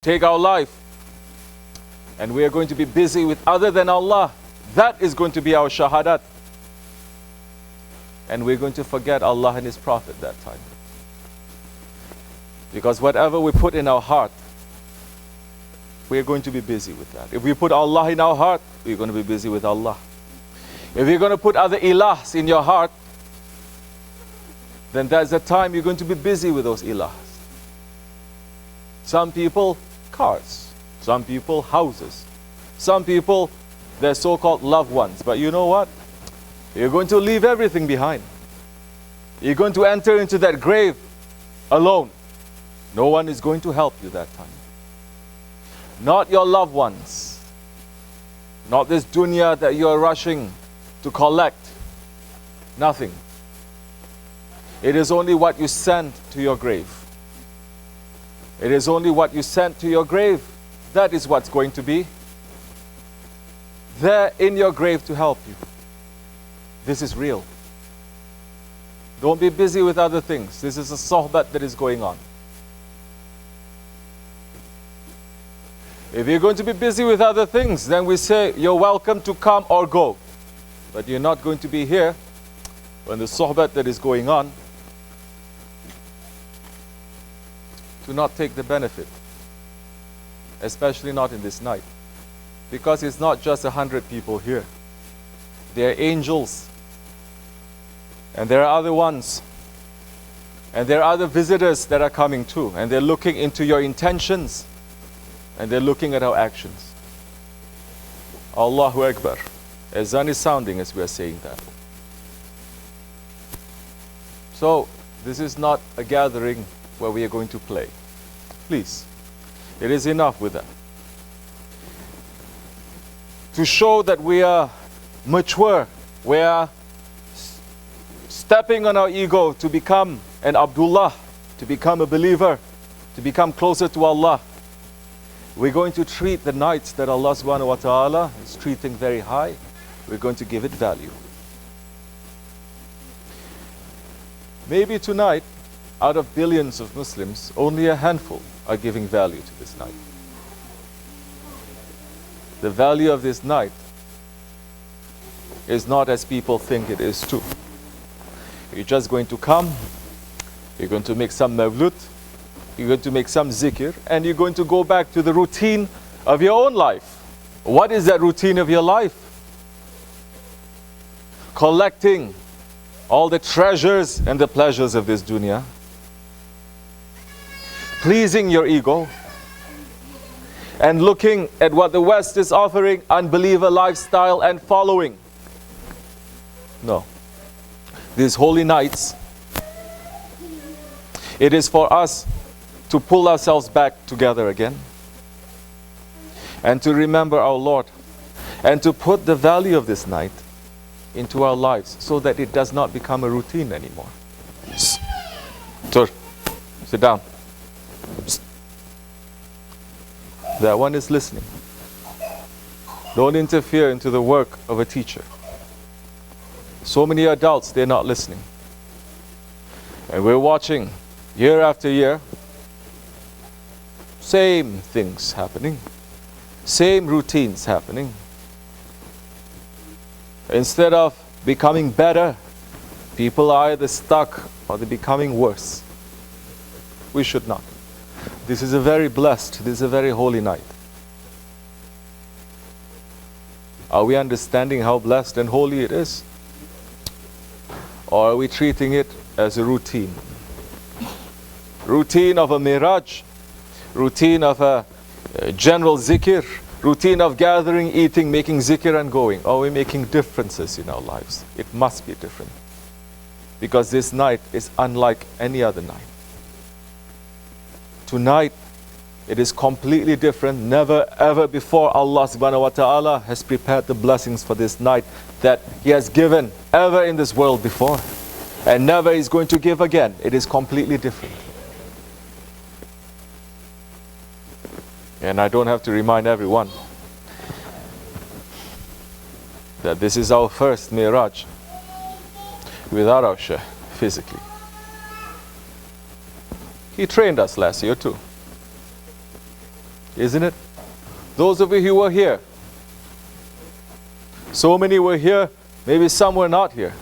take our life and we are going to be busy with other than Allah, that is going to be our shahadat. And we're going to forget Allah and His Prophet that time. Because whatever we put in our heart, we're going to be busy with that. If we put Allah in our heart, we're going to be busy with Allah. If you're going to put other ilahs in your heart, then there's a time you're going to be busy with those ilahs. Some people, cars. Some people, houses. Some people, their so-called loved ones. But you know what? You're going to leave everything behind. You're going to enter into that grave alone. No one is going to help you that time. Not your loved ones. Not this dunya that you are rushing to collect. Nothing. It is only what you send to your grave. It is only what you send to your grave. That is what's going to be there in your grave to help you. This is real. Don't be busy with other things. This is a sohbet that is going on. If you're going to be busy with other things, then we say you're welcome to come or go. But you're not going to be here when the sohbet that is going on. Do not take the benefit. Especially not in this night. Because it's not just 100 people here. There are angels. And there are other ones. And there are other visitors that are coming too. And they're looking into your intentions. And they're looking at our actions. Allahu Akbar. Azan is sounding as we are saying that. So, this is not a gathering where we are going to play. Please. It is enough with that. To show that we are mature, we are stepping on our ego to become an Abdullah, to become a believer, to become closer to Allah. We're going to treat the nights that Allah subhanahu wa ta'ala is treating very high. We're going to give it value. Maybe tonight, out of billions of Muslims, only a handful are giving value to this night. The value of this night is not as people think it is too. You're just going to come, you're going to make some mawlud, you're going to make some zikr, and you're going to go back to the routine of your own life. What is that routine of your life? Collecting all the treasures and the pleasures of this dunya. Pleasing your ego. And looking at what the West is offering, unbeliever lifestyle and following. No. These holy nights, it is for us to pull ourselves back together again and to remember our Lord and to put the value of this night into our lives so that it does not become a routine anymore. Sir, sit down. That one is listening. Don't interfere into the work of a teacher. So many adults, they're not listening. And we're watching year after year, same things happening, same routines happening. Instead of becoming better, people are either stuck or they're becoming worse. We should not. This is a very blessed, this is a very holy night. Are we understanding how blessed and holy it is? Or are we treating it as a routine? Routine of a miraj, routine of a general zikr, routine of gathering, eating, making zikr and going. Are we making differences in our lives? It must be different. Because this night is unlike any other night. Tonight, it is completely different. Never ever before Allah subhanahu wa ta'ala has prepared the blessings for this night that He has given ever in this world before. And never is going to give again. It is completely different. And I don't have to remind everyone that this is our first Miraj without our Shaykh physically. He trained us last year too. isn't it? Those of you who were here, so many were here, maybe some were not here.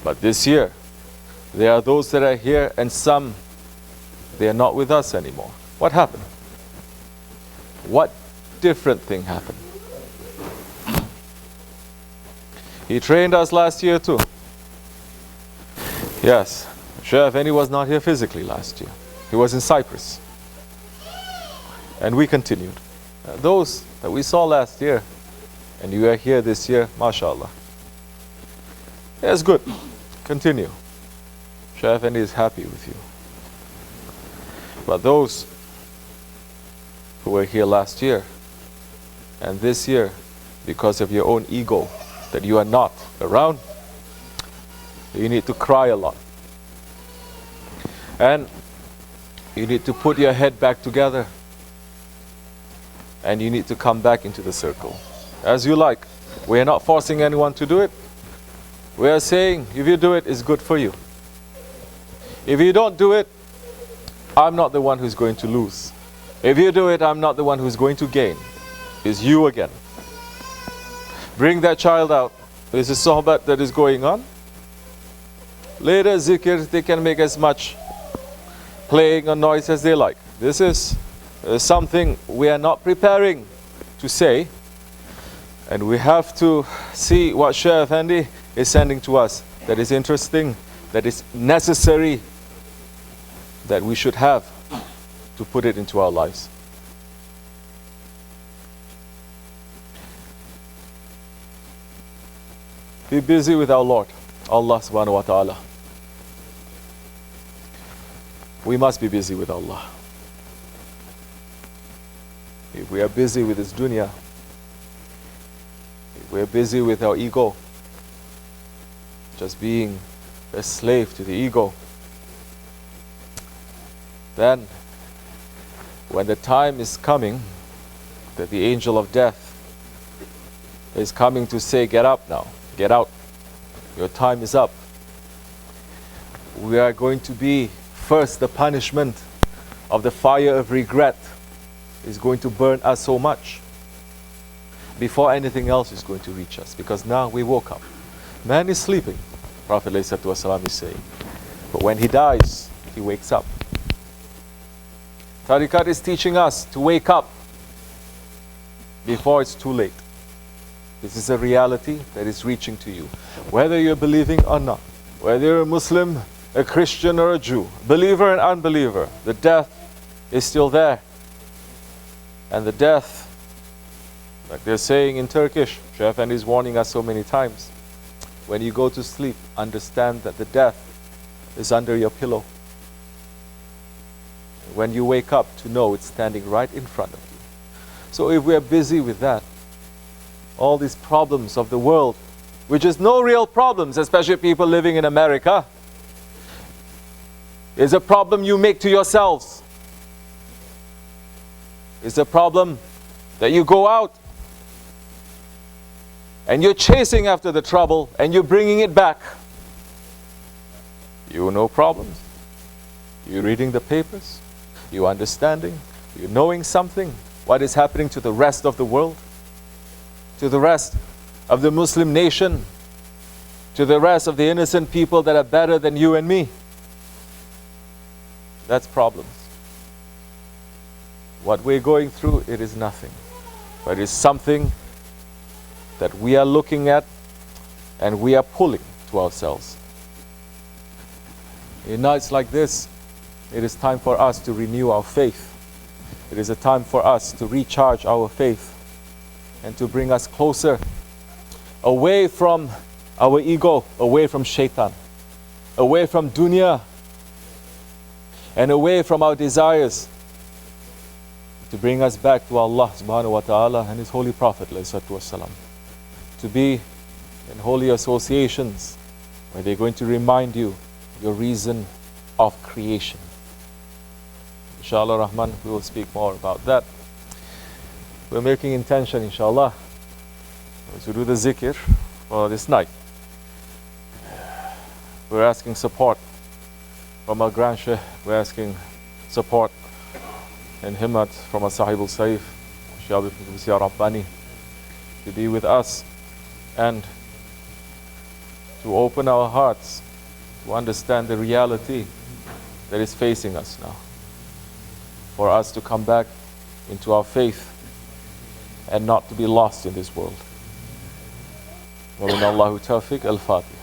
But this year, there are those that are here and some, they are not with us anymore. What happened? What different thing happened? He trained us last year too. Yes, Shaykh Effendi was not here physically last year. He was in Cyprus. And we continued. Those that we saw last year, and you are here this year, mashallah. Yes, good. Continue. Shaykh Effendi is happy with you. But those who were here last year, and this year, because of your own ego, that you are not around, you need to cry a lot. And you need to put your head back together. And you need to come back into the circle. As you like. We are not forcing anyone to do it. We are saying, if you do it, it's good for you. If you don't do it, I'm not the one who's going to lose. If you do it, I'm not the one who's going to gain. It's you again. Bring that child out. There's a sohbet that is going on. Later, zikr, they can make as much playing or noise as they like. This is something we are not preparing to say. And we have to see what Shaykh Effendi is sending to us. That is interesting, that is necessary, that we should have to put it into our lives. Be busy with our Lord, Allah subhanahu wa ta'ala. We must be busy with Allah. If we are busy with this dunya, if we are busy with our ego, just being a slave to the ego, then when the time is coming that the angel of death is coming to say, get up now, get out, your time is up, we are going to be first, the punishment of the fire of regret is going to burn us so much before anything else is going to reach us, because now we woke up. Man is sleeping, Prophet ﷺ is saying, but when he dies, he wakes up. Tariqat is teaching us to wake up before it's too late. This is a reality that is reaching to you, whether you're believing or not, whether you're a Muslim, a Christian or a Jew, believer and unbeliever, the death is still there. And the death, like they're saying in Turkish, Shaykh Effendi is warning us so many times, when you go to sleep, understand that the death is under your pillow. When you wake up, to know it's standing right in front of you. So if we are busy with that, all these problems of the world, which is no real problems, especially people living in America, is a problem you make to yourselves. It's a problem that you go out and you're chasing after the trouble and you're bringing it back. You no problems. You're reading the papers. You're understanding. You're knowing something. What is happening to the rest of the world? To the rest of the Muslim nation? To the rest of the innocent people that are better than you and me? That's problems. What we're going through, it is nothing. But it's something that we are looking at and we are pulling to ourselves. In nights like this, it is time for us to renew our faith. It is a time for us to recharge our faith and to bring us closer, away from our ego, away from shaitan, away from dunya, and away from our desires, to bring us back to Allah subhanahu wa ta'ala and His Holy Prophet ﷺ, to be in holy associations where they're going to remind you your reason of creation. Inshallah Rahman, we will speak more about that. We're making intention, inshallah, to do the zikr for this night. We're asking support from our Grand Shaykh. We're asking support and himmat from a Sahibul Saif, Shaykh Kibrisi Rabbani, to be with us and to open our hearts to understand the reality that is facing us now. For us to come back into our faith and not to be lost in this world. وَمِنَ اللَّهُ تَوْفِيقٍ. Al-Fatiha.